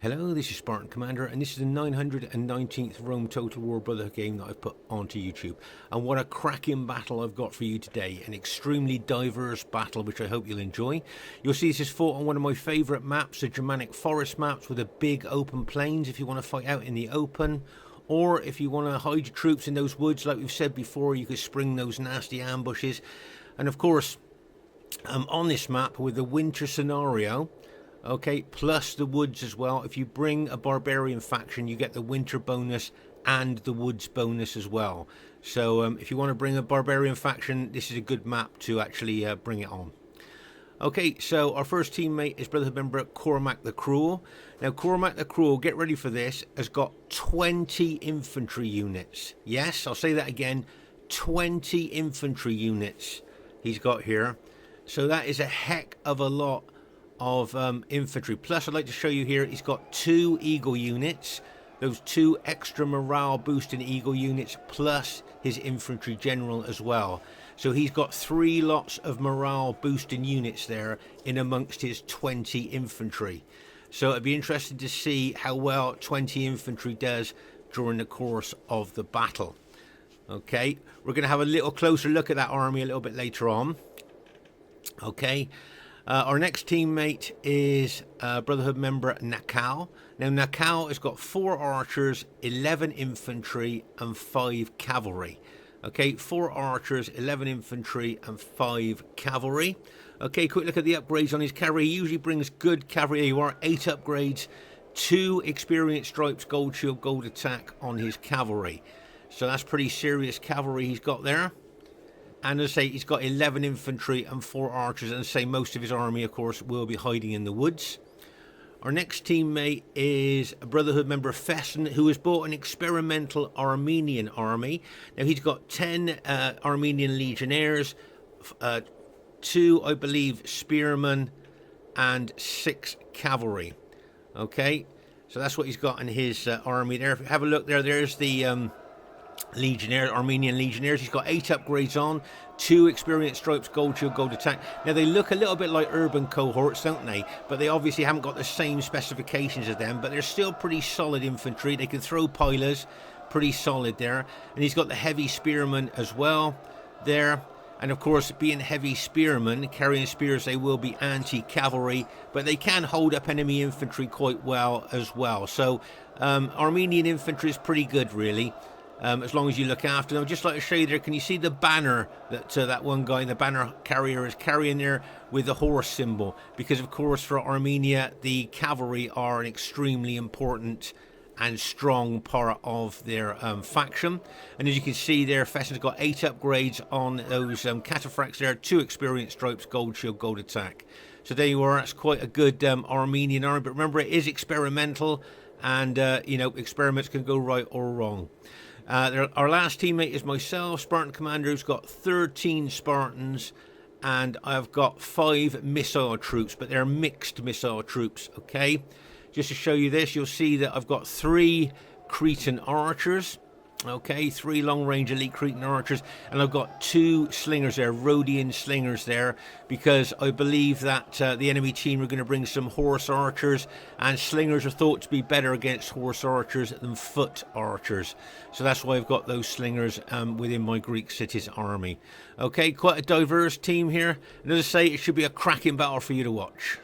Hello, this is Spartan Commander, and this is the 919th Rome Total War Brotherhood game that I've put onto YouTube. And what a cracking battle I've got for you today. An extremely diverse battle, which I hope you'll enjoy. You'll see this is fought on one of my favourite maps, the Germanic Forest maps, with the big open plains if you want to fight out in the open. Or if you want to hide your troops in those woods, like we've said before, you could spring those nasty ambushes. And of course, on this map with the winter scenario, okay, plus the woods as well. If you bring a barbarian faction, you get the winter bonus and the woods bonus as well. So if you want to bring a barbarian faction, this is a good map to actually bring it on. Okay, so our first teammate is Brotherhood member Cormac the Cruel. Now, Cormac the Cruel, get ready for this, has got 20 infantry units. Yes, I'll say that again, 20 infantry units he's got here. So that is a heck of a lot of infantry. Plus, I'd like to show you here, he's got 2 eagle units, those 2 extra morale boosting eagle units, plus his infantry general as well. So he's got 3 lots of morale boosting units there in amongst his 20 infantry. So it'd be interesting to see how well 20 infantry does during the course of the battle. Okay, we're going to have a little closer look at that army a little bit later on. Okay. Our next teammate is Brotherhood member Naacal. Now, Naacal has got 4 archers, 11 infantry, and 5 cavalry. Okay, 4 archers, 11 infantry, and 5 cavalry. Okay, quick look at the upgrades on his cavalry. He usually brings good cavalry. There you are, 8 upgrades, 2 experience stripes, gold shield, gold attack on his cavalry. So that's pretty serious cavalry he's got there. And as I say, he's got 11 infantry and 4 archers. And as I say, most of his army, of course, will be hiding in the woods. Our next teammate is a Brotherhood member Fesen, who has bought an experimental Armenian army. Now, he's got 10 Armenian legionnaires, 2, I believe, spearmen, and 6 cavalry. Okay, so that's what he's got in his army there. If you have a look there, there's the legionnaire, Armenian legionnaires. He's got 8 upgrades on, 2 experience stripes, gold shield, gold attack. Now they look a little bit like urban cohorts, don't they? But they obviously haven't got the same specifications as them, but they're still pretty solid infantry. They can throw pilers, pretty solid there. And he's got the heavy spearmen as well there. And of course, being heavy spearmen, carrying spears, they will be anti-cavalry, but they can hold up enemy infantry quite well as well. So Armenian infantry is pretty good, really. As long as you look after them. I'd just like to show you there, can you see the banner that that one guy, the banner carrier, is carrying there with the horse symbol? Because of course for Armenia, the cavalry are an extremely important and strong part of their faction. And as you can see there, Fesen's got 8 upgrades on those cataphracts there, 2 experience stripes, gold shield, gold attack. So there you are, that's quite a good Armenian army. But remember, it is experimental, and you know, experiments can go right or wrong. Our last teammate is myself, Spartan Commander, who's got 13 Spartans, and I've got 5 missile troops, but they're mixed missile troops, okay? Just to show you this, you'll see that I've got 3 Cretan archers, okay, 3 long-range elite Cretan archers, and I've got 2 slingers there, Rhodian slingers there, because I believe that the enemy team are going to bring some horse archers, and slingers are thought to be better against horse archers than foot archers. So that's why I've got those slingers within my Greek cities army. Okay, quite a diverse team here, and as I say, it should be a cracking battle for you to watch.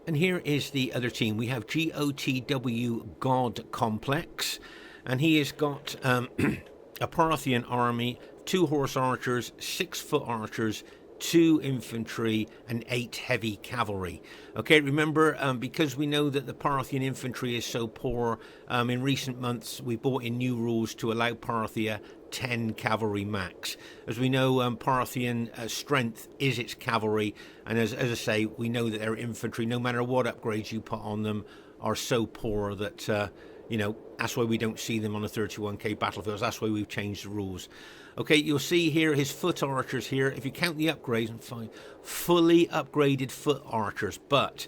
And here is the other team. We have GoTW God Complex. And he has got a Parthian army, 2 horse archers, 6 foot archers, 2 infantry, and 8 heavy cavalry. Okay, remember, because we know that the Parthian infantry is so poor, in recent months we brought in new rules to allow Parthia 10 cavalry max. As we know, Parthian strength is its cavalry, and as I say, we know that their infantry, no matter what upgrades you put on them, are so poor that you know, that's why we don't see them on the 31k battlefields. That's why we've changed the rules. Okay, you'll see here his foot archers here. If you count the upgrades, and find fully upgraded foot archers. But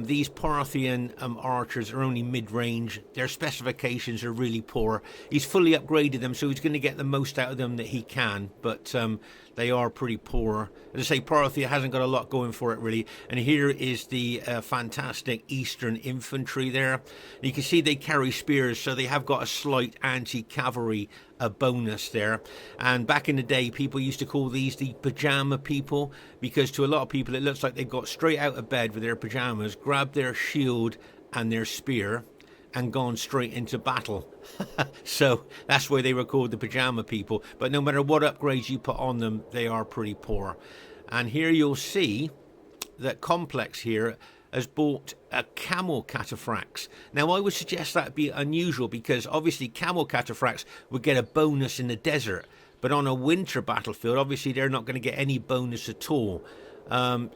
These Parthian archers are only mid-range. Their specifications are really poor. He's fully upgraded them, so he's going to get the most out of them that he can, but they are pretty poor. As I say, Parthia hasn't got a lot going for it, really. And here is the fantastic Eastern infantry there. You can see they carry spears, so they have got a slight anti-cavalry bonus there. And back in the day, people used to call these the pajama people, because to a lot of people it looks like they got straight out of bed with their pajamas, grabbed their shield and their spear and gone straight into battle. So that's why they were called the pajama people. But no matter what upgrades you put on them, they are pretty poor. And here you'll see that Complex here has bought a camel cataphracts. Now I would suggest that be unusual, because obviously camel cataphracts would get a bonus in the desert, but on a winter battlefield obviously they're not going to get any bonus at all.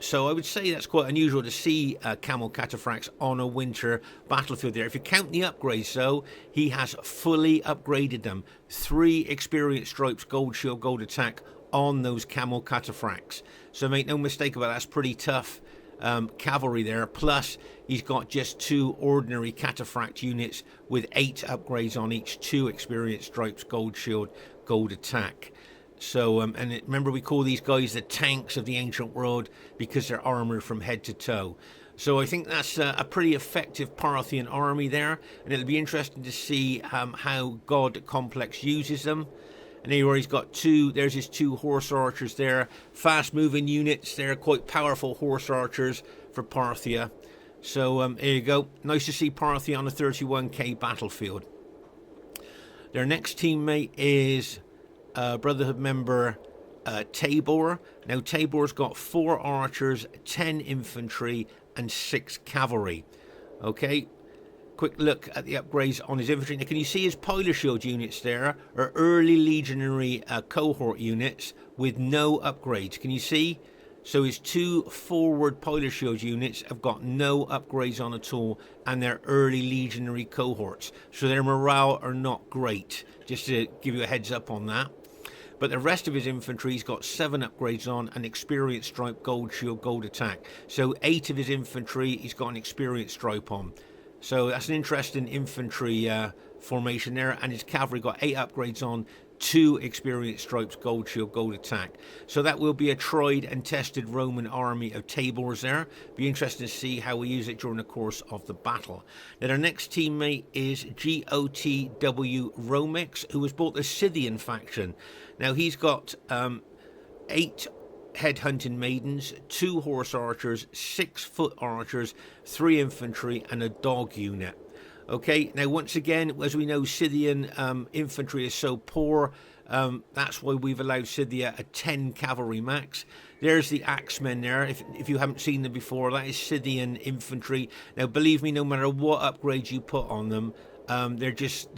So I would say that's quite unusual to see camel cataphracts on a winter battlefield there. If you count the upgrades though, he has fully upgraded them. 3 experience stripes, gold shield, gold attack on those camel cataphracts. So make no mistake about it, that's pretty tough cavalry there. Plus he's got just 2 ordinary cataphract units with 8 upgrades on each, 2 experience stripes, gold shield, gold attack. So remember, we call these guys the tanks of the ancient world because they're armored from head to toe. So I think that's a pretty effective Parthian army there, and it'll be interesting to see how God Complex uses them. And anyway, he's got 2, there's his 2 horse archers there, fast moving units. They're quite powerful horse archers for Parthia. So there you go, nice to see Parthia on a 31k battlefield. Their next teammate is Brotherhood member Tabor. Now Tabor's got 4 archers, 10 infantry and 6 cavalry. Okay, quick look at the upgrades on his infantry. Now can you see his pilot shield units there are early legionary cohort units with no upgrades? Can you see? So his 2 forward pilot shield units have got no upgrades on at all, and they're early legionary cohorts, so their morale are not great, just to give you a heads up on that. But the rest of his infantry's got 7 upgrades on, an experience stripe, gold shield, gold attack. So 8 of his infantry, he's got an experience stripe on. So that's an interesting infantry formation there. And his cavalry got 8 upgrades on, 2 experience stripes, gold shield, gold attack. So that will be a tried and tested Roman army of Tabors there. Be interesting to see how we use it during the course of the battle. Then our next teammate is GoTW Romex, who has bought the Scythian faction. Now he's got 8 headhunting maidens, 2 horse archers, 6 foot archers, 3 infantry and a dog unit. Okay, now once again, as we know, Scythian infantry is so poor, that's why we've allowed Scythia a 10 cavalry max. There's the axemen there, if you haven't seen them before, that is Scythian infantry. Now believe me, no matter what upgrades you put on them, they're just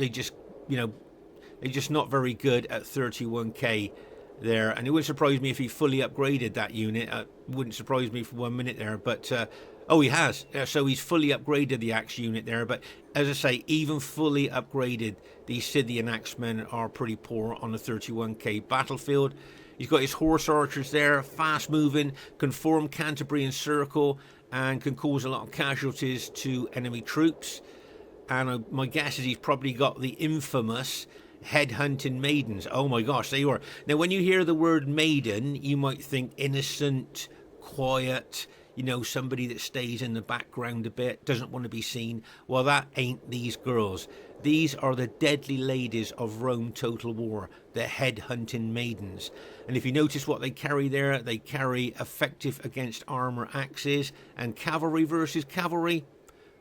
not very good at 31k there. And it wouldn't surprise me if he fully upgraded that unit. Wouldn't surprise me for 1 minute there, but oh, he has. So he's fully upgraded the axe unit there. But as I say, even fully upgraded, these Scythian axemen are pretty poor on the 31k battlefield. He's got his horse archers there, fast moving, can form Canterbury and circle, and can cause a lot of casualties to enemy troops. And my guess is he's probably got the infamous headhunting maidens. Oh my gosh, they were. Now when you hear the word maiden, you might think innocent, quiet, somebody that stays in the background a bit, doesn't want to be seen. Well, that ain't these girls. These are the deadly ladies of Rome Total War, the headhunting maidens. And if you notice what they carry there, they carry effective against armor axes and cavalry versus cavalry.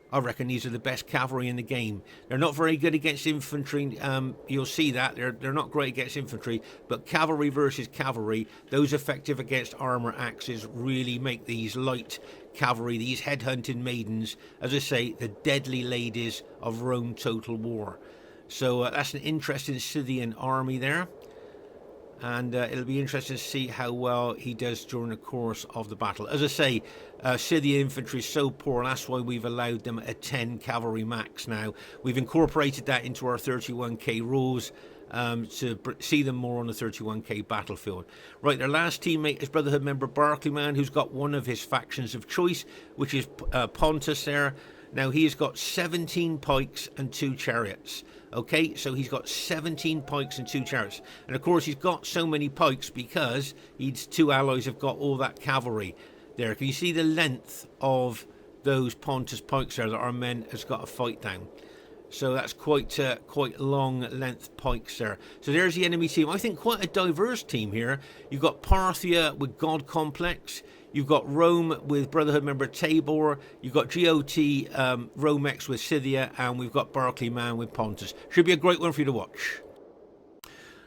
I reckon these are the best cavalry in the game. They're not very good against infantry. You'll see that. They're not great against infantry. But cavalry versus cavalry, those effective against armor axes really make these light cavalry, these headhunting maidens, as I say, the deadly ladies of Rome Total War. So that's an interesting Scythian army there. And it'll be interesting to see how well he does during the course of the battle. As I say, Scythian infantry is so poor, and that's why we've allowed them a 10 cavalry max now. We've incorporated that into our 31k rules, to see them more on the 31k battlefield. Right, their last teammate is Brotherhood member Barclayman, who's got one of his factions of choice, which is Pontus there. Now, he's got 17 pikes and 2 chariots. Okay, so he's got 17 pikes and 2 chariots. And of course, he's got so many pikes because his 2 allies have got all that cavalry there. Can you see the length of those Pontus pikes there that our men has got to fight down? So that's quite long length pikes there. So there's the enemy team. I think quite a diverse team here. You've got Parthia with God Complex. You've got Rome with Brotherhood member Tabor. You've got GoTW, Romex with Scythia. And we've got Barclayman with Pontus. Should be a great one for you to watch.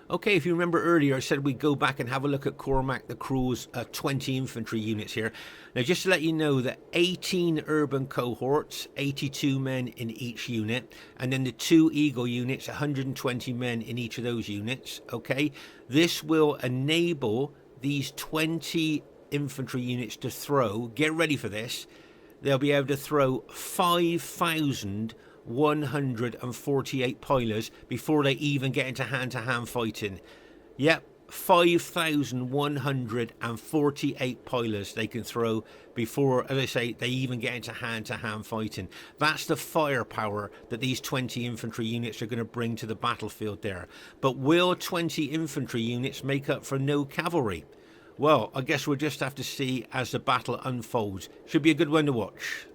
Okay, if you remember earlier, I said we'd go back and have a look at Cormac the Cruel's 20 infantry units here. Now, just to let you know that 18 urban cohorts, 82 men in each unit, and then the 2 eagle units, 120 men in each of those units, okay? This will enable these 20 infantry units to throw, get ready for this, they'll be able to throw 5,148 pilers before they even get into hand-to-hand fighting. Yep, 5,148 pilers they can throw before, as I say, they even get into hand-to-hand fighting. That's the firepower that these 20 infantry units are going to bring to the battlefield there. But will 20 infantry units make up for no cavalry? Well, I guess we'll just have to see as the battle unfolds. Should be a good one to watch.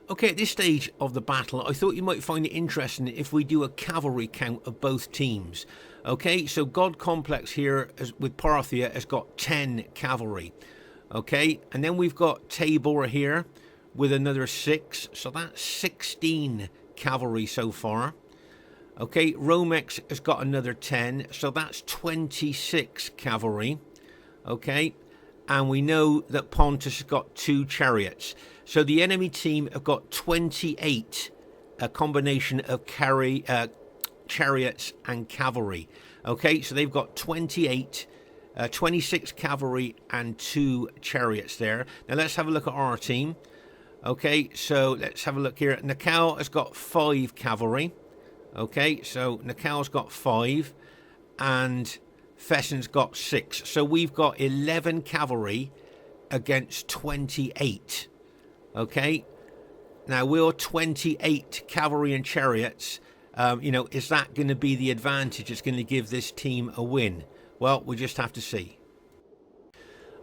Okay, at this stage of the battle, I thought you might find it interesting if we do a cavalry count of both teams. Okay, so God Complex here with Parthia has got 10 cavalry. Okay, and then we've got Tabor here with another 6. So that's 16 cavalry so far. Okay, Romex has got another 10. So that's 26 cavalry. Okay, and we know that Pontus has got 2 chariots. So the enemy team have got 28, a combination of chariots and cavalry. Okay, so they've got 28, 26 cavalry and 2 chariots there. Now let's have a look at our team. Okay, so let's have a look here. Naacal has got 5 cavalry. Okay, so Naacal's got 5 and Fesen's got 6. So we've got 11 cavalry against 28. Okay. Now, will 28 cavalry and chariots, is that going to be the advantage? It's going to give this team a win. Well, we'll just have to see.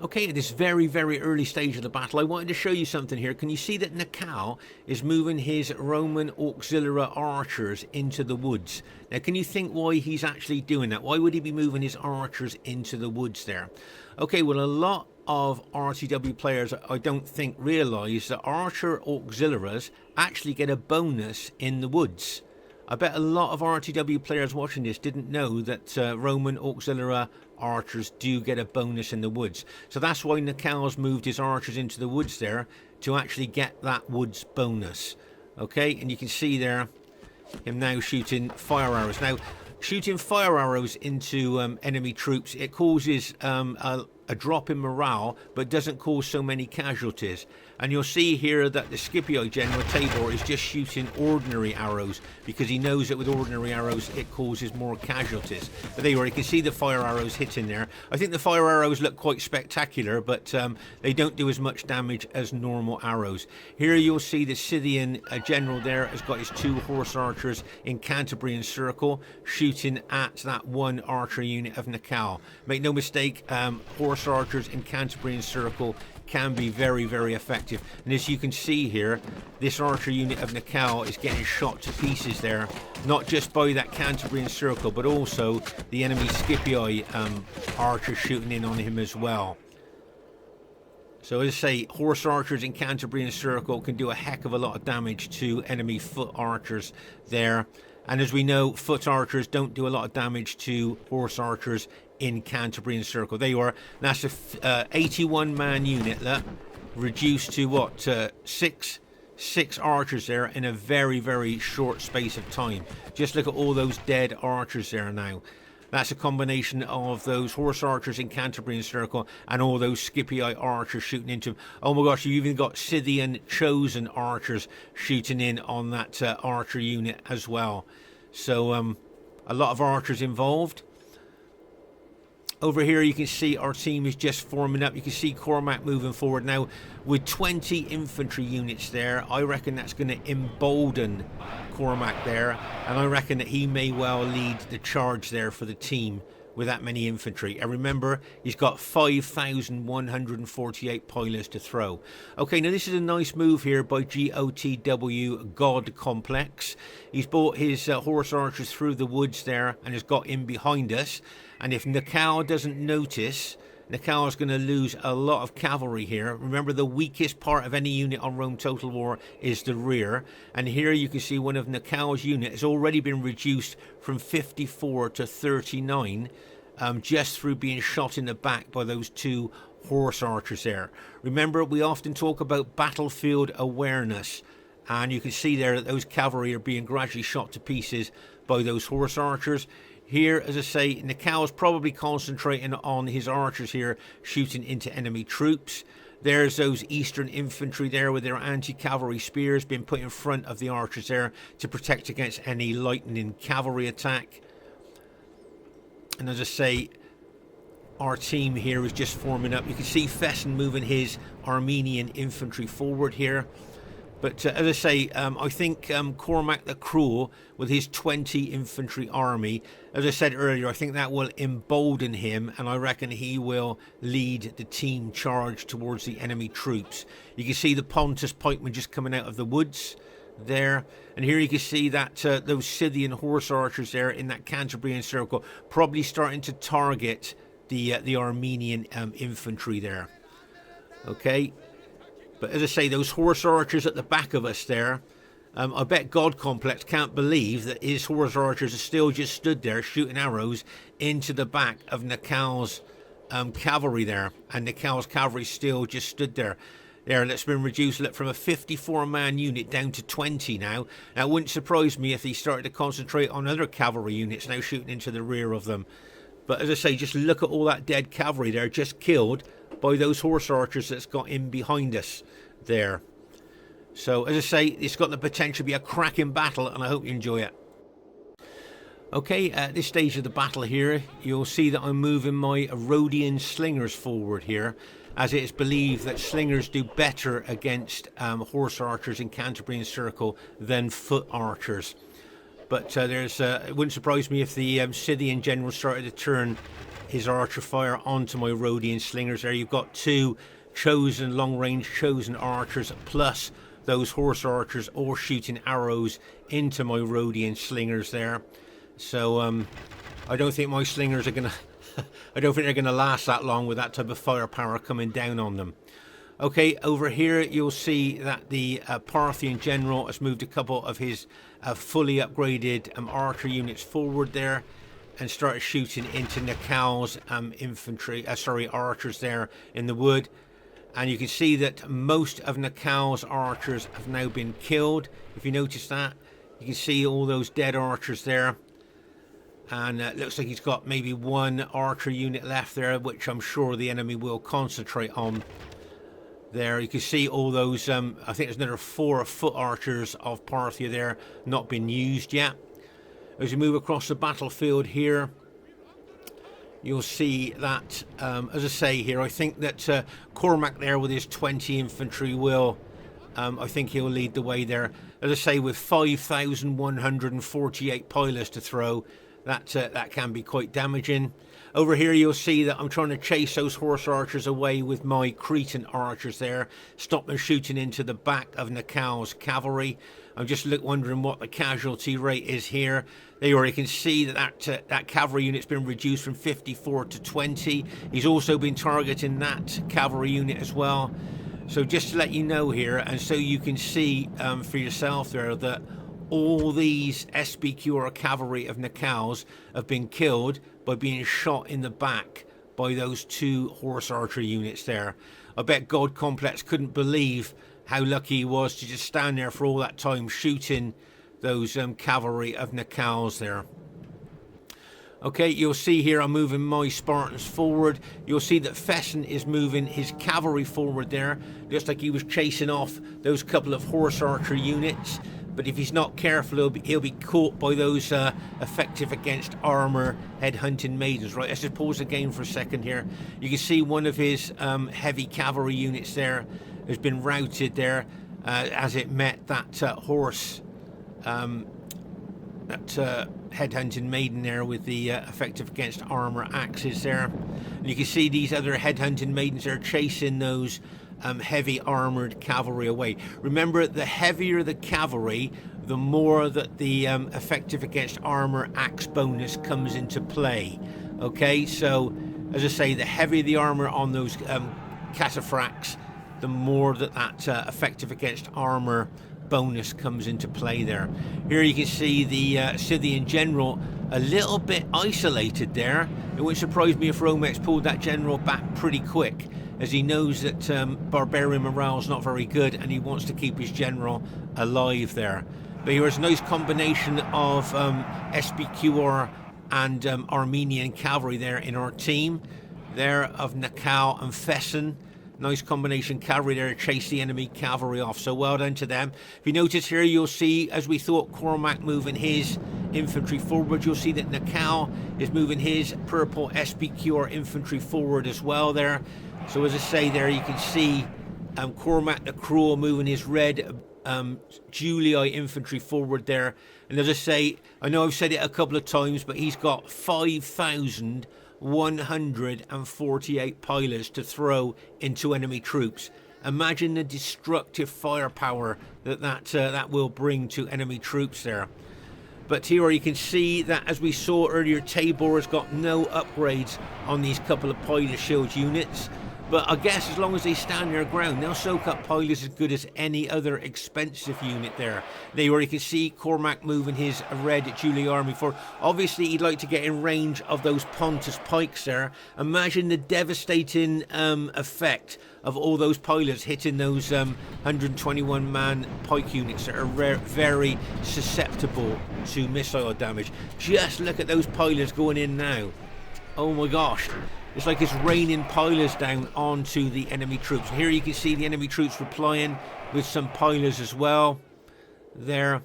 Okay, at this very, very early stage of the battle, I wanted to show you something here. Can you see that Naacal is moving his Roman auxiliary archers into the woods? Now, can you think why he's actually doing that? Why would he be moving his archers into the woods there? Okay, well, a lot of RTW players, I don't think, realise that archer auxiliaries actually get a bonus in the woods. I bet a lot of RTW players watching this didn't know that Roman auxiliary archers do get a bonus in the woods. So that's why Naacal's moved his archers into the woods there to actually get that woods bonus. Okay, and you can see there him now shooting fire arrows. Now, shooting fire arrows into enemy troops, it causes a drop in morale, but doesn't cause so many casualties. And you'll see here that the Scipio General Tabor is just shooting ordinary arrows because he knows that with ordinary arrows it causes more casualties. But there you are, you can see the fire arrows hitting there. I think the fire arrows look quite spectacular, but they don't do as much damage as normal arrows. Here you'll see the Scythian General there has got his 2 horse archers in Cantabrian circle shooting at that 1 archer unit of Naacal. Make no mistake, horse archers in Cantabrian circle can be very, very effective. And as you can see here, this archer unit of Naacal is getting shot to pieces there, not just by that Cantabrian circle, but also the enemy Scipii archers shooting in on him as well. So as I say, horse archers in Cantabrian circle can do a heck of a lot of damage to enemy foot archers there. And as we know, foot archers don't do a lot of damage to horse archers in Cantabrian circle. There you are. That's a 81-man unit that reduced to what? 6 archers there in a very, very short space of time. Just look at all those dead archers there now. That's a combination of those horse archers in Cantabrian circle and all those Scipii archers shooting into him. Oh my gosh, you've even got Scythian chosen archers shooting in on that archer unit as well. So a lot of archers involved. Over here you can see our team is just forming up. You can see Cormac moving forward now with 20 infantry units there. I reckon that's going to embolden Cormac there, and I reckon that he may well lead the charge there for the team with that many infantry. And remember, he's got 5,148 pilots to throw. Okay, now this is a nice move here by GoTW God Complex. He's brought his horse archers through the woods there and has got in behind us. And if Naacal doesn't notice, Naacal is going to lose a lot of cavalry here. Remember, the weakest part of any unit on Rome Total War is the rear. And here you can see one of Naacal's unit has already been reduced from 54 to 39 just through being shot in the back by those two horse archers there. Remember, we often talk about battlefield awareness. And you can see there that those cavalry are being gradually shot to pieces by those horse archers. Here, as I say, Naacal's probably concentrating on his archers here, shooting into enemy troops. There's those eastern infantry there with their anti-cavalry spears being put in front of the archers there to protect against any lightning cavalry attack. And as I say, our team here is just forming up. You can see Fesen moving his Armenian infantry forward here. But as I say, I think Cormac the Cruel, with his 20 infantry army, as I said earlier, I think that will embolden him, and I reckon he will lead the team charge towards the enemy troops. You can see the Pontus pikemen just coming out of the woods there, and here you can see that those Scythian horse archers there in that Cantabrian circle, probably starting to target the Armenian infantry there. Okay. But as I say, those horse archers at the back of us there, I bet God Complex can't believe that his horse archers are still just stood there shooting arrows into the back of Naacal's cavalry there. And Naacal's cavalry still just stood there. That's been reduced from a 54-man unit down to 20 now. Now, it wouldn't surprise me if he started to concentrate on other cavalry units now shooting into the rear of them. But as I say, just look at all that dead cavalry there, just killed by those horse archers that's got in behind us there. So, as I say, it's got the potential to be a cracking battle, and I hope you enjoy it. Okay, at this stage of the battle here, you'll see that I'm moving my Rhodian slingers forward here, as it is believed that slingers do better against horse archers in Cantabrian Circle than foot archers. But it wouldn't surprise me if the Scythian general started to turn his archer fire onto my Rhodian slingers there. You've got two long-range chosen archers plus those horse archers all shooting arrows into my Rhodian slingers there. So I don't think my slingers are gonna I don't think they're gonna last that long with that type of firepower coming down on them. Okay, over here you'll see that the Parthian general has moved a couple of his fully upgraded archer units forward there and started shooting into Naacal's archers there in the wood. And you can see that most of Naacal's archers have now been killed. If you notice that, you can see all those dead archers there. And it looks like he's got maybe one archer unit left there, which I'm sure the enemy will concentrate on. There you can see all those, I think there's another 4 foot archers of Parthia there, not been used yet. As you move across the battlefield here, you'll see that, as I say here, I think that Cormac there with his 20 infantry will, I think he'll lead the way there. As I say, with 5,148 pilots to throw, that can be quite damaging. Over here you'll see that I'm trying to chase those horse archers away with my Cretan archers there. Stop them shooting into the back of Naacal's cavalry. I'm just wondering what the casualty rate is here. There you already can see that cavalry unit's been reduced from 54 to 20. He's also been targeting that cavalry unit as well. So just to let you know here, and so you can see for yourself there, that all these SBQ or cavalry of Naacal's have been killed by being shot in the back by those 2 horse archer units there. I bet God Complex couldn't believe how lucky he was to just stand there for all that time shooting those cavalry of Naacal's there. Okay, you'll see here I'm moving my Spartans forward. You'll see that Fesen is moving his cavalry forward there, just like he was chasing off those couple of horse archer units. but if he's not careful, he'll be caught by those effective against armor headhunting maidens. Right, let's just pause the game for a second here. You can see one of his heavy cavalry units there has been routed there as it met that horse, that headhunting maiden there with the effective against armor axes there. And you can see these other headhunting maidens are chasing those heavy armored cavalry away. Remember, the heavier the cavalry, the more that the effective against armor axe bonus comes into play. Okay, so as I say, the heavier the armor on those cataphracts, the more that effective against armor bonus comes into play there. Here you can see the Scythian general a little bit isolated there. It wouldn't surprise me if Romex pulled that general back pretty quick, as he knows that barbarian morale is not very good and he wants to keep his general alive there. But here's a nice combination of SBQR and Armenian cavalry there in our team there of Naacal and Fesen. Nice combination cavalry there to chase the enemy cavalry off, so well done to them. If you notice here, you'll see, as we thought, Cormac moving his infantry forward. You'll see that Naacal is moving his purple SBQR infantry forward as well there. So as I say there, you can see Cormac the Cruel moving his red Julii infantry forward there. And as I say, I know I've said it a couple of times, but he's got 5,148 pilots to throw into enemy troops. Imagine the destructive firepower that will bring to enemy troops there. But here you can see that, as we saw earlier, Tabor has got no upgrades on these couple of pilot shield units. But I guess as long as they stand their ground, they'll soak up pilots as good as any other expensive unit there. There you can see Cormac moving his red Julii army forward. Obviously, he'd like to get in range of those Pontus pikes there. Imagine the devastating effect of all those pilots hitting those 121-man pike units that are very susceptible to missile damage. Just look at those pilots going in now. Oh my gosh. It's like it's raining pilots down onto the enemy troops. Here you can see the enemy troops replying with some pilots as well there.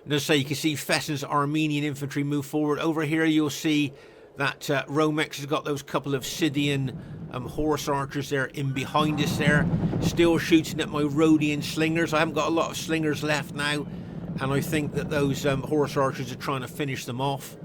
And as I say, you can see Fesen's Armenian infantry move forward. Over here you'll see that Romex has got those couple of Scythian horse archers there in behind us there, still shooting at my Rhodian slingers. I haven't got a lot of slingers left now, and I think that those horse archers are trying to finish them off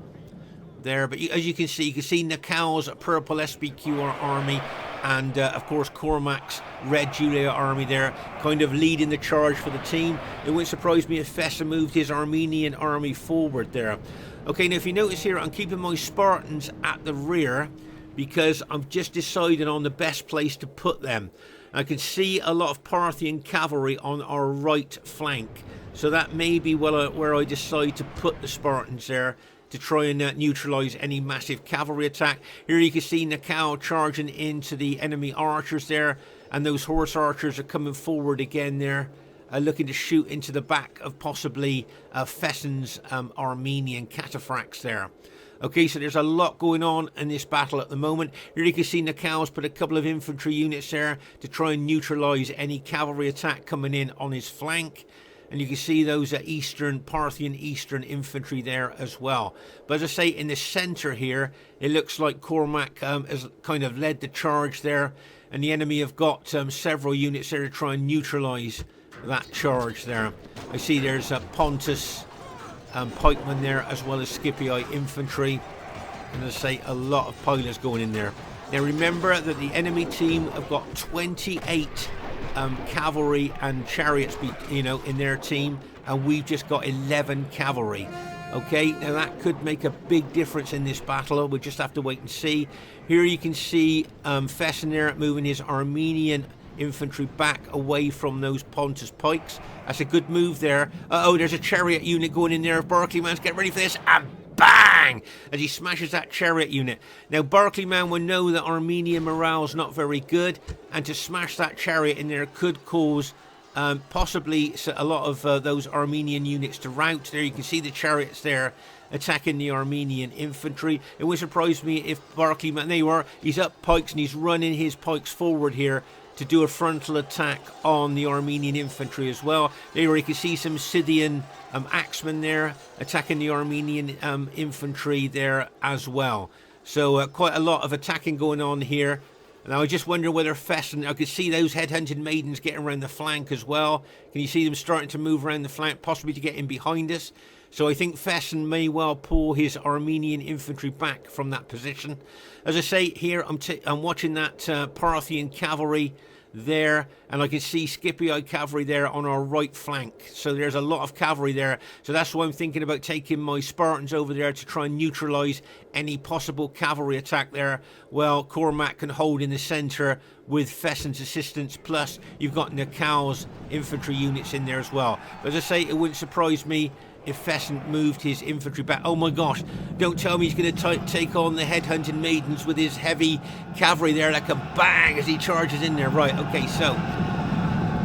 there. But as you can see Naacal's purple SBQR army and of course Cormac's red Julii army there kind of leading the charge for the team. It wouldn't surprise me if Fesen moved his Armenian army forward there. Okay, now if you notice here, I'm keeping my Spartans at the rear because I'm just deciding on the best place to put them. I can see a lot of Parthian cavalry on our right flank, so that may be where I decide to put the Spartans there, to try and neutralise any massive cavalry attack. Here you can see Naacal charging into the enemy archers there, and those horse archers are coming forward again there, looking to shoot into the back of possibly Fesen's Armenian cataphracts there. Okay, so there's a lot going on in this battle at the moment. Here you can see Naacal's put a couple of infantry units there to try and neutralise any cavalry attack coming in on his flank. And you can see those Parthian Eastern infantry there as well. But as I say, in the centre here, it looks like Cormac has kind of led the charge there. And the enemy have got several units there to try and neutralise that charge there. I see there's Pontus pikemen there, as well as Scipii infantry. And as I say, a lot of pilots going in there. Now remember that the enemy team have got 28 cavalry and chariots, in their team, and we've just got 11 cavalry. Okay, now that could make a big difference in this battle. We'll just have to wait and see. Here you can see Fesen there moving his Armenian infantry back away from those Pontus pikes. That's a good move there. Oh, there's a chariot unit going in there. Barclayman's get ready for this, and bang! As he smashes that chariot unit. Now Barclayman will know that Armenian morale's not very good, and to smash that chariot in there could cause possibly a lot of those Armenian units to rout. There you can see the chariots there attacking the Armenian infantry. It would surprise me if Barclayman, there you are, he's up pikes and he's running his pikes forward here to do a frontal attack on the Armenian infantry as well. There you can see some Scythian axemen there attacking the Armenian infantry there as well. So quite a lot of attacking going on here. Now I just wonder whether Fesen, I could see those headhunted maidens getting around the flank as well. Can you see them starting to move around the flank, possibly to get in behind us? So I think Fesen may well pull his Armenian infantry back from that position. As I say here, I'm watching that Parthian cavalry there, and I can see Scipii cavalry there on our right flank. So there's a lot of cavalry there. So that's why I'm thinking about taking my Spartans over there to try and neutralise any possible cavalry attack there. Well, Cormac can hold in the centre with Fesen's assistance, plus you've got Naacal's infantry units in there as well. But as I say, it wouldn't surprise me if Fesen moved his infantry back. Oh my gosh, don't tell me he's going to take on the headhunting maidens with his heavy cavalry there like a bang as he charges in there. Right, okay, so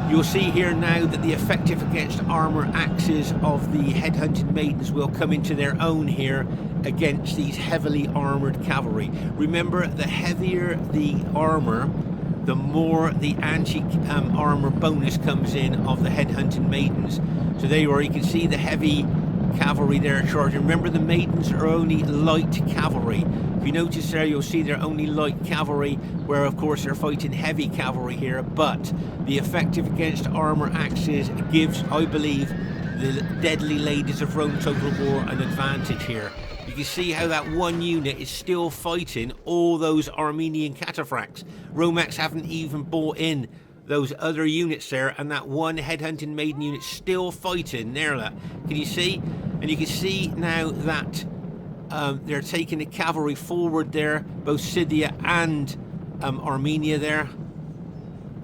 you'll see here now that the effective against armour axes of the headhunting maidens will come into their own here against these heavily armoured cavalry. Remember, the heavier the armour, the more the anti-armour bonus comes in of the headhunting maidens. So there you are, you can see the heavy cavalry there charging. Remember, the maidens are only light cavalry. If you notice there, you'll see they're only light cavalry, where of course they're fighting heavy cavalry here. But the effective against armour axes gives, I believe, the deadly ladies of Rome Total War an advantage here. You can see how that one unit is still fighting all those Armenian cataphracts. Romex haven't even brought in those other units there, and that one headhunting maiden unit still fighting there. Can you see? And you can see now that they're taking the cavalry forward there, both Scythia and Armenia there.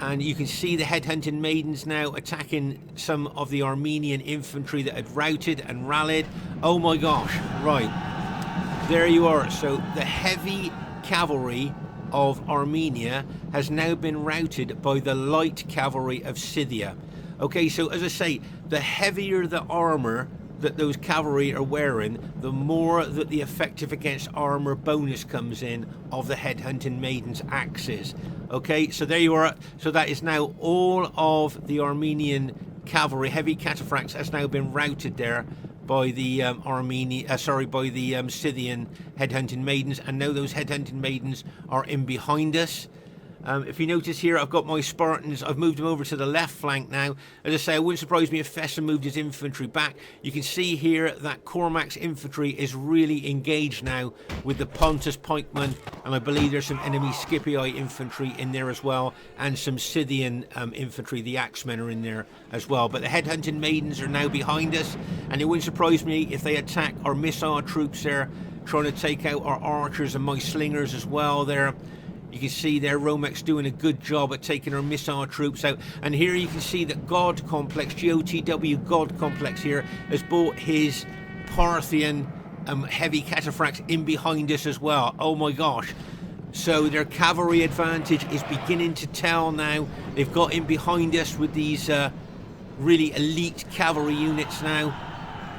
And you can see the headhunting maidens now attacking some of the Armenian infantry that had routed and rallied. Oh my gosh, right. There you are. So the heavy cavalry of Armenia has now been routed by the light cavalry of Scythia. Okay, so as I say, the heavier the armour that those cavalry are wearing, the more that the effective against armour bonus comes in of the headhunting maidens' axes. Okay, so there you are. So that is now all of the Armenian cavalry, heavy cataphracts, has now been routed there by the Scythian headhunting maidens, and now those headhunting maidens are in behind us. If you notice here, I've got my Spartans, I've moved them over to the left flank now. As I say, it wouldn't surprise me if Fesen moved his infantry back. You can see here that Cormac's infantry is really engaged now with the Pontus pikemen, and I believe there's some enemy Scipii infantry in there as well, and some Scythian infantry, the axemen, are in there as well. But the headhunting maidens are now behind us, and it wouldn't surprise me if they attack our missile troops there, trying to take out our archers and my slingers as well there. You can see there Romex doing a good job at taking our missile troops out. And here you can see that God Complex, GoTW God Complex here, has brought his Parthian heavy cataphracts in behind us as well. Oh my gosh. So their cavalry advantage is beginning to tell now. They've got in behind us with these really elite cavalry units now.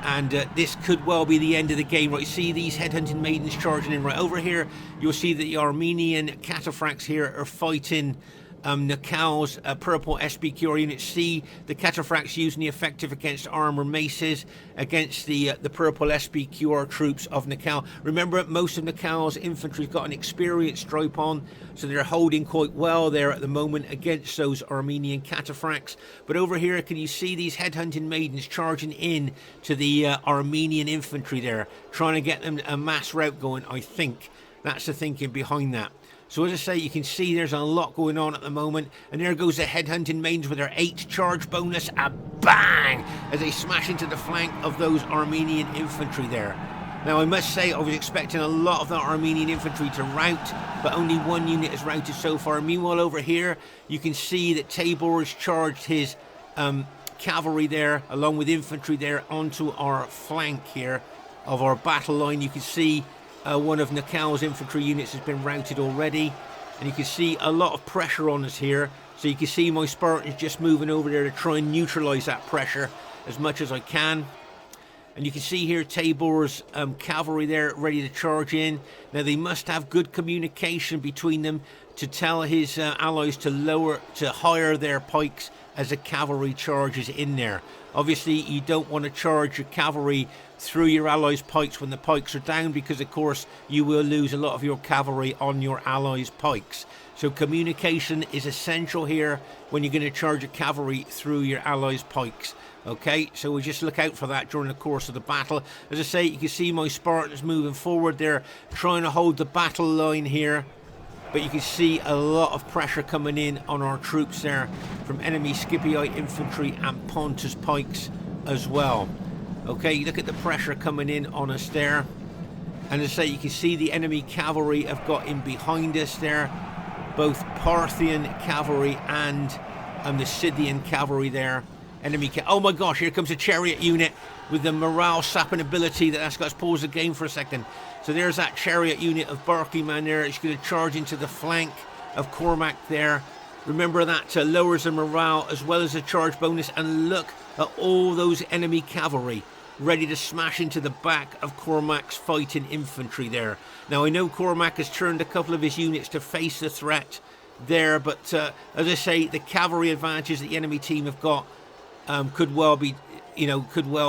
And this could well be the end of the game. Right, see these headhunting maidens charging in. Right over here, you'll see that the Armenian cataphracts here are fighting Naacal's purple SBQR unit. See the cataphracts using the effective against armour maces against the purple SBQR troops of Naacal. Remember, most of Naacal's infantry's got an experienced stripe on, so they're holding quite well there at the moment against those Armenian cataphracts. But over here, can you see these headhunting maidens charging in to the Armenian infantry there, trying to get them a mass rout going? I think that's the thinking behind that. So as I say, you can see there's a lot going on at the moment. And there goes the headhunting maidens with their 8 charge bonus. A bang! As they smash into the flank of those Armenian infantry there. Now I must say, I was expecting a lot of that Armenian infantry to rout, but only one unit is routed so far. Meanwhile over here, you can see that Tabor has charged his cavalry there, along with infantry there, onto our flank here of our battle line. You can see one of Naacal's infantry units has been routed already, and you can see a lot of pressure on us here. So you can see my Spartans just moving over there to try and neutralise that pressure as much as I can. And you can see here Tabor's cavalry there ready to charge in. Now they must have good communication between them to tell his allies to hire their pikes as the cavalry charges in there. Obviously you don't want to charge your cavalry through your allies' pikes when the pikes are down, because of course you will lose a lot of your cavalry on your allies' pikes. So communication is essential here when you're going to charge your cavalry through your allies' pikes. Okay, so we just look out for that during the course of the battle. As I say, you can see my Spartans moving forward. They're trying to hold the battle line here, but you can see a lot of pressure coming in on our troops there from enemy Scythia infantry and Pontus pikes as well. Okay, look at the pressure coming in on us there. And as I say, you can see the enemy cavalry have got in behind us there. Both Parthian cavalry and the Scythian cavalry there. Oh my gosh, here comes a chariot unit with the morale sapping ability that's got. Let's pause the game for a second. So there's that chariot unit of Barclayman there. It's going to charge into the flank of Cormac there. Remember that lowers the morale as well as the charge bonus. And look at all those enemy cavalry ready to smash into the back of Cormac's fighting infantry there. Now I know Cormac has turned a couple of his units to face the threat there, but as I say, the cavalry advantages that the enemy team have got could well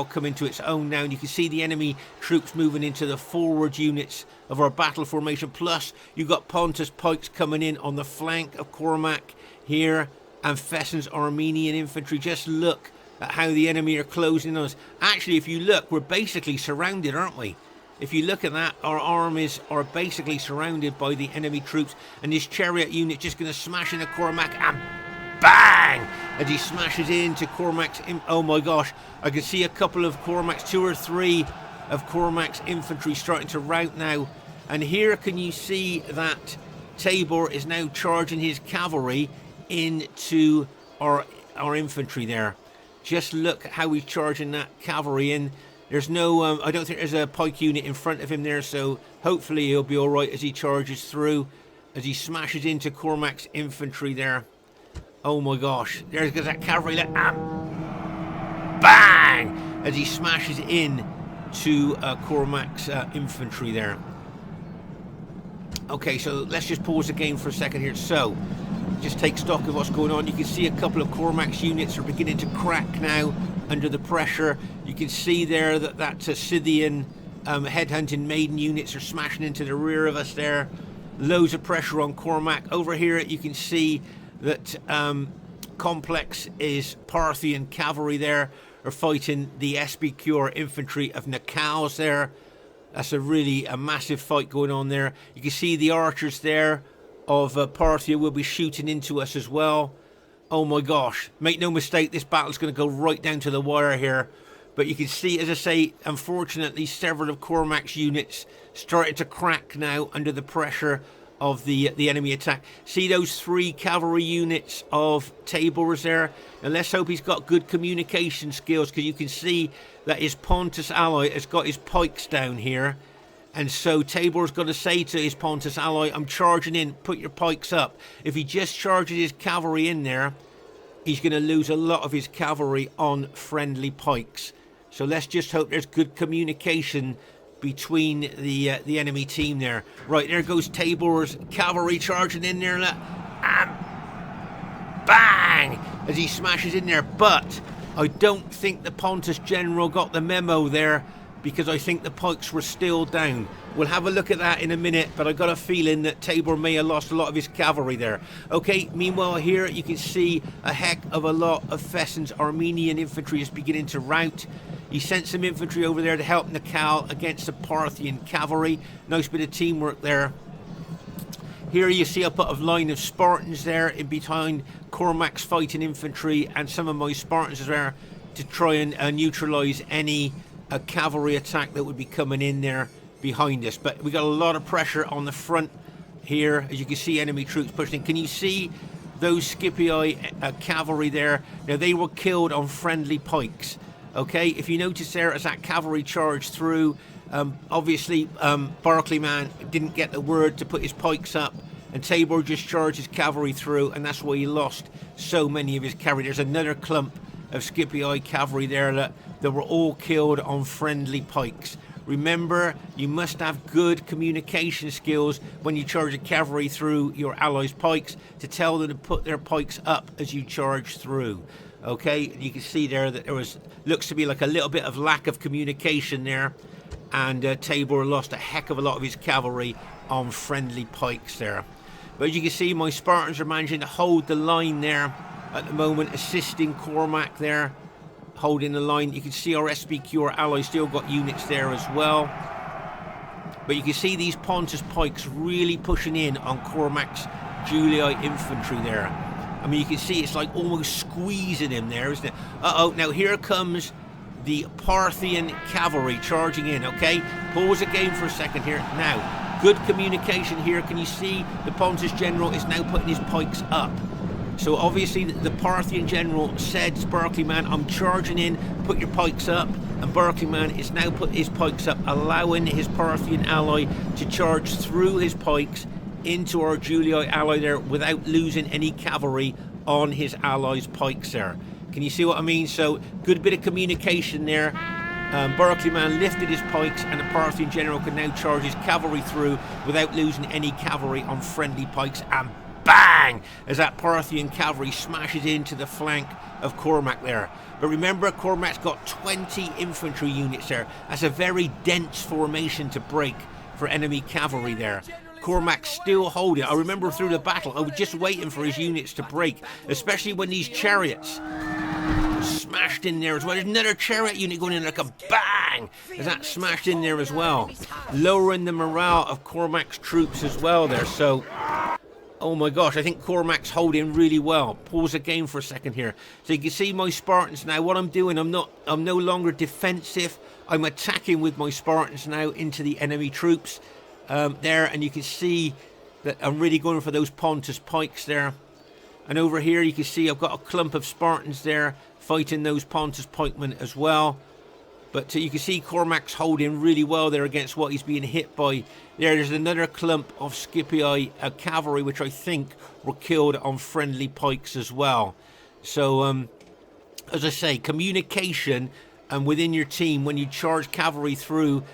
come into its own now. And you can see the enemy troops moving into the forward units of our battle formation. Plus, you've got Pontus pikes coming in on the flank of Cormac here, and Fesen's Armenian infantry. Just look at how the enemy are closing on us. Actually, if you look, we're basically surrounded, aren't we? If you look at that, our armies are basically surrounded by the enemy troops, and this chariot unit just going to smash into Cormac, and bang! As he smashes into Cormac's... Oh my gosh, I can see a couple of Cormac's, 2 or 3 of Cormac's infantry starting to rout now. And here can you see that Tabor is now charging his cavalry into our infantry there. Just look how he's charging that cavalry in. There's no... I don't think there's a pike unit in front of him there, so hopefully he'll be all right as he charges through, as he smashes into Cormac's infantry there. Oh my gosh, there's that cavalry, bang! As he smashes in to Cormac's infantry there. Okay, so let's just pause the game for a second here. So, just take stock of what's going on. You can see a couple of Cormac's units are beginning to crack now under the pressure. You can see there that Scythian headhunting maiden units are smashing into the rear of us there. Loads of pressure on Cormac. Over here you can see that complex is Parthian cavalry there are fighting the SBQ infantry of Naacal there. That's a massive fight going on there. You can see the archers there of Parthia will be shooting into us as well. Oh my gosh, make no mistake, this battle's going to go right down to the wire here. But you can see, as I say, unfortunately several of Cormac's units starting to crack now under the pressure of the enemy attack. See those 3 cavalry units of Tabor's there? And let's hope he's got good communication skills, because you can see that his Pontus ally has got his pikes down here. And so Tabor's got to say to his Pontus ally, I'm charging in, put your pikes up. If he just charges his cavalry in there, he's going to lose a lot of his cavalry on friendly pikes. So let's just hope there's good communication between the enemy team there. Right, there goes Tabor's cavalry charging in there, and bang! As he smashes in there. But I don't think the Pontus general got the memo there, because I think the pikes were still down. We'll have a look at that in a minute, but I got a feeling that Tabor may have lost a lot of his cavalry there. Okay, meanwhile here you can see a heck of a lot of Fesen's Armenian infantry is beginning to rout. He sent some infantry over there to help Naacal against the Parthian cavalry. Nice bit of teamwork there. Here you see I put a line of Spartans there in behind Cormac's fighting infantry, and some of my Spartans there to try and neutralise any cavalry attack that would be coming in there behind us. But we got a lot of pressure on the front here, as you can see enemy troops pushing. Can you see those Scipii cavalry there? Now they were killed on friendly pikes. Okay, if you notice there as that cavalry charged through, obviously Barclayman didn't get the word to put his pikes up, and Tabor just charged his cavalry through, and that's why he lost so many of his cavalry. There's another clump of Scipii cavalry there that were all killed on friendly pikes. Remember, you must have good communication skills when you charge a cavalry through your allies' pikes to tell them to put their pikes up as you charge through. Okay, you can see there that looks to be like a little bit of lack of communication there, and Tabor lost a heck of a lot of his cavalry on friendly pikes there. But as you can see, my Spartans are managing to hold the line there at the moment, assisting Cormac there, holding the line. You can see our SBQ, our allies, still got units there as well. But you can see these Pontus pikes really pushing in on Cormac's Julii infantry there. I mean, you can see it's like almost squeezing him there, isn't it? Uh-oh, now here comes the Parthian cavalry charging in, okay? Pause the game for a second here. Now, good communication here. Can you see the Pontus general is now putting his pikes up? So obviously the Parthian general said to Barclayman, I'm charging in, put your pikes up. And Barclayman is now put his pikes up, allowing his Parthian ally to charge through his pikes into our Julii ally there without losing any cavalry on his allies' pikes there. Can you see what I mean? So good bit of communication there. Barclayman lifted his pikes, and the Parthian general can now charge his cavalry through without losing any cavalry on friendly pikes, and bang! As that Parthian cavalry smashes into the flank of Cormac there. But remember, Cormac's got 20 infantry units there. That's a very dense formation to break for enemy cavalry there. Cormac's still holding. I remember through the battle, I was just waiting for his units to break, especially when these chariots smashed in there as well. There's another chariot unit going in like a bang as that smashed in there as well, lowering the morale of Cormac's troops as well there. So oh my gosh, I think Cormac's holding really well. Pause the game for a second here. So you can see my Spartans now. What I'm doing, I'm no longer defensive. I'm attacking with my Spartans now into the enemy troops there, and you can see that I'm really going for those Pontus pikes there. And over here you can see I've got a clump of Spartans there fighting those Pontus pikemen as well. But you can see Cormac's holding really well there against what he's being hit by. There's another clump of Scipii cavalry, which I think were killed on friendly pikes as well. So, as I say, communication within your team when you charge cavalry through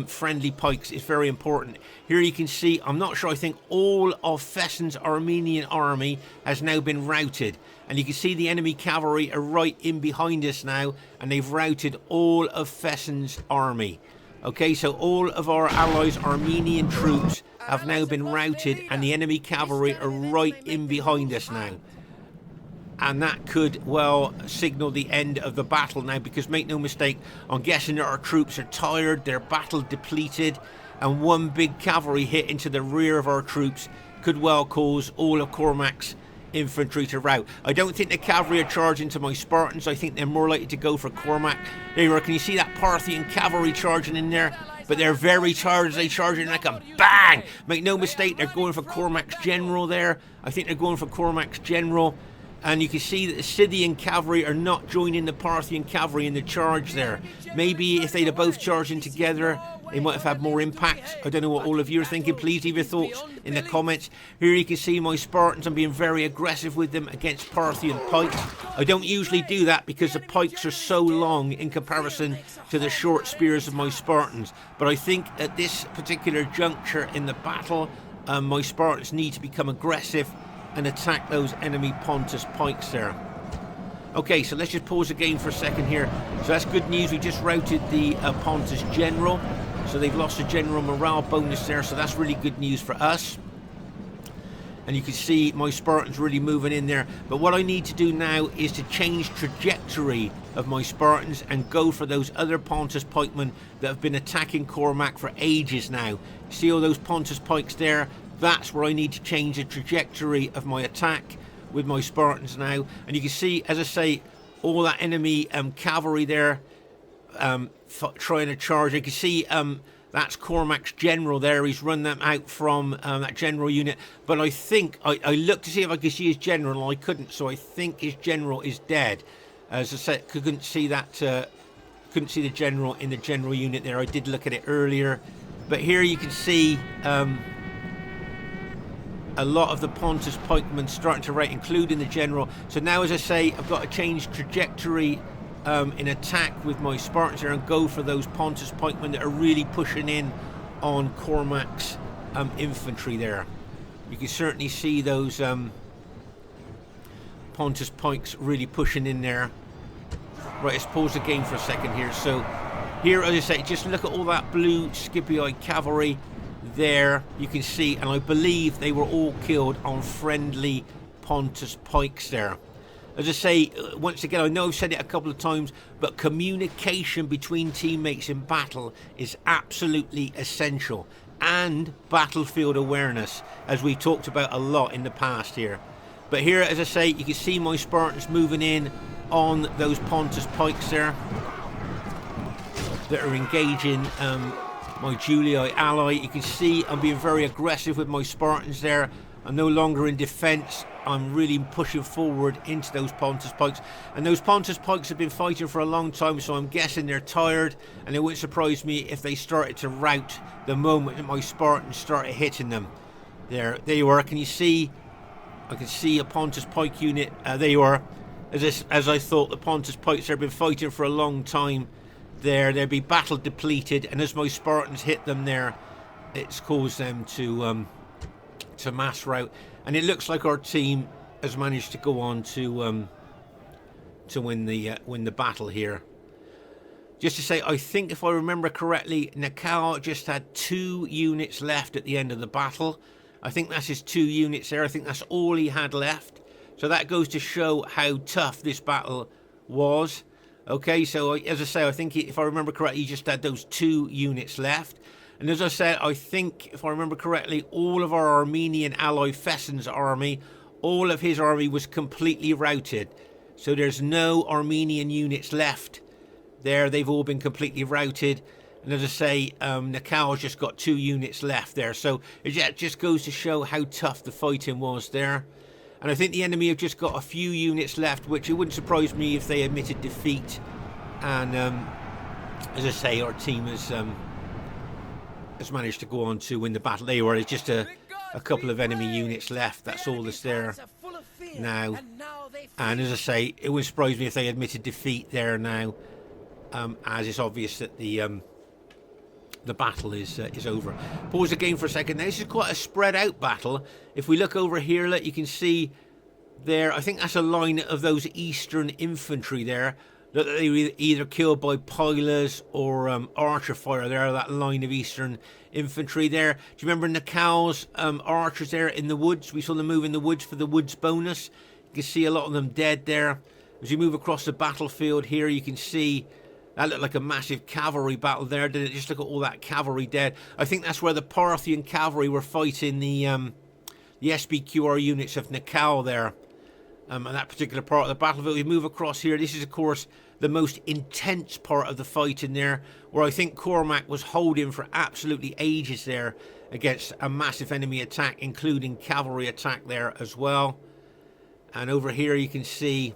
friendly pikes is very important. Here you can see, I'm not sure, I think all of Fesen's Armenian army has now been routed. And you can see the enemy cavalry are right in behind us now, and they've routed all of Fesen's army. Okay, so all of our allies' Armenian troops have now been routed, and the enemy cavalry are right in behind us now. And that could well signal the end of the battle now, because make no mistake, I'm guessing that our troops are tired, they're battle depleted, and one big cavalry hit into the rear of our troops could well cause all of Cormac's infantry to rout. I don't think the cavalry are charging to my Spartans. I think they're more likely to go for Cormac. There you are. Can you see that Parthian cavalry charging in there? But they're very tired as they charge in like a bang! Make no mistake, they're going for Cormac's general there. I think they're going for Cormac's general. And you can see that the Scythian cavalry are not joining the Parthian cavalry in the charge there. Maybe if they'd have both charged in together, they might have had more impact. I don't know what all of you are thinking. Please leave your thoughts in the comments. Here you can see my Spartans. I'm being very aggressive with them against Parthian pikes. I don't usually do that because the pikes are so long in comparison to the short spears of my Spartans. But I think at this particular juncture in the battle, my Spartans need to become aggressive and attack those enemy Pontus pikes there. Okay, so let's just pause the game for a second here. So that's good news. We just routed the Pontus general. So they've lost a general morale bonus there. So that's really good news for us. And you can see my Spartans really moving in there. But what I need to do now is to change trajectory of my Spartans and go for those other Pontus pikemen that have been attacking Cormac for ages now. See all those Pontus pikes there? That's where I need to change the trajectory of my attack with my Spartans now. And you can see, as I say, all that enemy cavalry there trying to charge. You can see that's Cormac's general there. He's run them out from that general unit. But I think, I looked to see if I could see his general, and I couldn't. So I think his general is dead. As I said, couldn't see that, couldn't see the general in the general unit there. I did look at it earlier. But here you can see a lot of the Pontus pikemen starting to right, including the general. So now, as I say, I've got to change trajectory in attack with my Spartans there and go for those Pontus pikemen that are really pushing in on Cormac's infantry there. You can certainly see those Pontus pikes really pushing in there. Right, let's pause the game for a second here. So here, as I say, just look at all that blue Scipii cavalry there. You can see, and I believe they were all killed on friendly Pontus pikes there. As I say, once again, I know I've said it a couple of times, but communication between teammates in battle is absolutely essential. And battlefield awareness, as we talked about a lot in the past here. But here, as I say, you can see my Spartans moving in on those Pontus pikes there that are engaging my Julii ally. You can see I'm being very aggressive with my Spartans there. I'm no longer in defence. I'm really pushing forward into those Pontus pikes. And those Pontus pikes have been fighting for a long time, so I'm guessing they're tired. And it wouldn't surprise me if they started to rout the moment that my Spartans started hitting them. There you are. Can you see? I can see a Pontus pike unit. There you are. As I thought, the Pontus pikes have been fighting for a long time. There, they'll be battle depleted, and as my Spartans hit them there, it's caused them to mass rout. And it looks like our team has managed to go on to win the battle here. Just to say, I think if I remember correctly, Naacal just had 2 units left at the end of the battle. I think that's his 2 units there. I think that's all he had left. So that goes to show how tough this battle was. Okay, so as I say, I think if I remember correctly, he just had those 2 units left. And as I said, I think, if I remember correctly, all of our Armenian ally Fesen's army, all of his army was completely routed. So there's no Armenian units left there. They've all been completely routed. And as I say, Naacal's just got 2 units left there. So it just goes to show how tough the fighting was there. And I think the enemy have just got a few units left, which it wouldn't surprise me if they admitted defeat. And as I say, our team has managed to go on to win the battle. There you are. There's just a couple of enemy units left. That's all that's there now. And as I say, it wouldn't surprise me if they admitted defeat there now, as it's obvious that the battle is over. Pause the game for a second. Now, this is quite a spread out battle. If we look over here, you can see there, I think that's a line of those eastern infantry there, that they were either killed by pilers or archer fire there, that line of eastern infantry there. Do you remember Naacal's archers there in the woods? We saw them move in the woods for the woods bonus. You can see a lot of them dead there. As you move across the battlefield here, you can see that looked like a massive cavalry battle there, didn't it? Just look at all that cavalry dead. I think that's where the Parthian cavalry were fighting the SBQR units of Naacal there. And that particular part of the battlefield. We move across here. This is, of course, the most intense part of the fight in there, where I think Cormac was holding for absolutely ages there against a massive enemy attack, including cavalry attack there as well. And over here you can see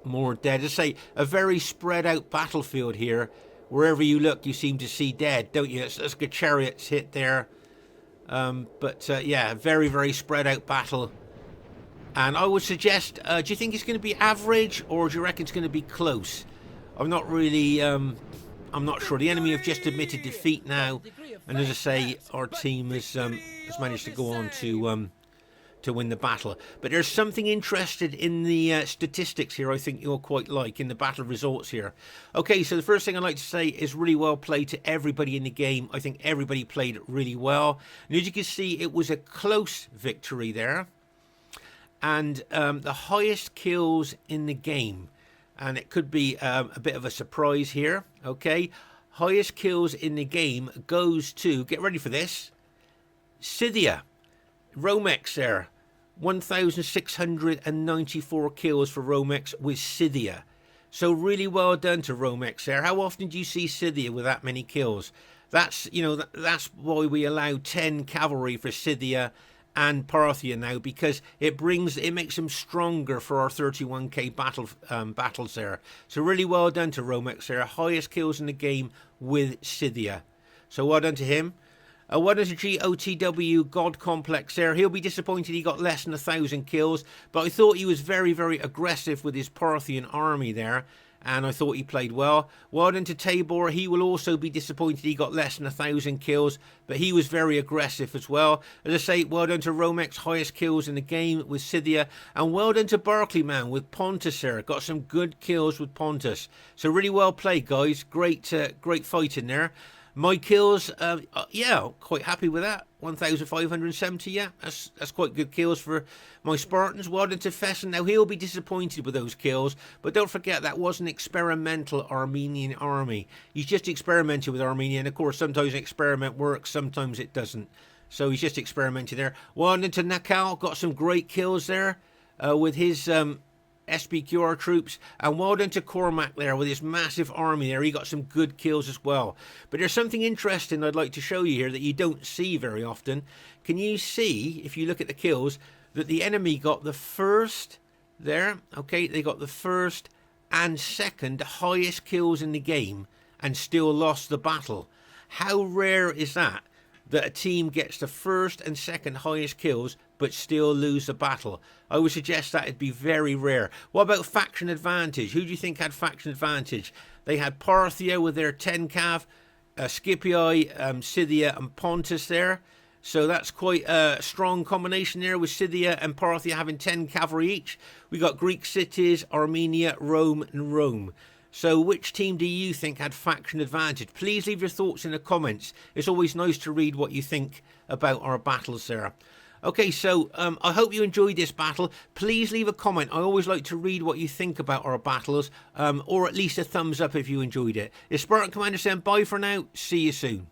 more dead. As I say, a very spread out battlefield here. Wherever you look, you seem to see dead, don't you? Let's get chariots hit there. Yeah, very, very spread out battle. And I would suggest, do you think it's going to be average, or do you reckon it's going to be close? I'm not really, I'm not sure. The enemy have just admitted defeat now. And as I say, our team has managed to go on to win the battle. But there's something interested in the statistics here I think you'll quite like, in the battle results here. Okay, so the first thing I'd like to say is really well played to everybody in the game. I think everybody played really well. And as you can see, it was a close victory there. And the highest kills in the game, and it could be a bit of a surprise here, okay? Highest kills in the game goes to, get ready for this, Scythia. Romex there, 1,694 kills for Romex with Scythia. So really well done to Romex there. How often do you see Scythia with that many kills? That's, you know, that's why we allow 10 cavalry for Scythia and Parthia now, because it makes them stronger for our 31k battles there. So really well done to Romex there. Highest kills in the game with Scythia. So well done to him. What is a GOTW God Complex there? He'll be disappointed he got less than 1,000 kills, but I thought he was very, very aggressive with his Parthian army there, and I thought he played well. Well done to Tabor. He will also be disappointed he got less than 1,000 kills, but he was very aggressive as well. As I say, well done to Romex, highest kills in the game with Scythia, and well done to Barclayman with Pontus there. Got some good kills with Pontus. So really well played, guys. Great fighting there. My kills, yeah, quite happy with that. 1,570, yeah, that's quite good kills for my Spartans. Well done to Fesen. Now, he'll be disappointed with those kills, but don't forget that was an experimental Armenian army. He's just experimented with Armenia, and of course, sometimes an experiment works, sometimes it doesn't. So he's just experimented there. Well done to Naacal, got some great kills there with his SPQR troops, and well done to Cormac there with his massive army there. He got some good kills as well. But there's something interesting I'd like to show you here that you don't see very often. Can you see, if you look at the kills, that the enemy got the first there, okay, they got the first and second highest kills in the game and still lost the battle. How rare is that a team gets the first and second highest kills but still lose the battle? I would suggest that it'd be very rare. What about faction advantage? Who do you think had faction advantage? They had Parthia with their 10 cav, Scipii, Scythia and Pontus there. So that's quite a strong combination there with Scythia and Parthia having 10 cavalry each. We got Greek cities, Armenia, Rome and Rome. So which team do you think had faction advantage? Please leave your thoughts in the comments. It's always nice to read what you think about our battles there. Okay, so I hope you enjoyed this battle. Please leave a comment. I always like to read what you think about our battles, or at least a thumbs up if you enjoyed it. It's Spartan Commander saying bye for now. See you soon.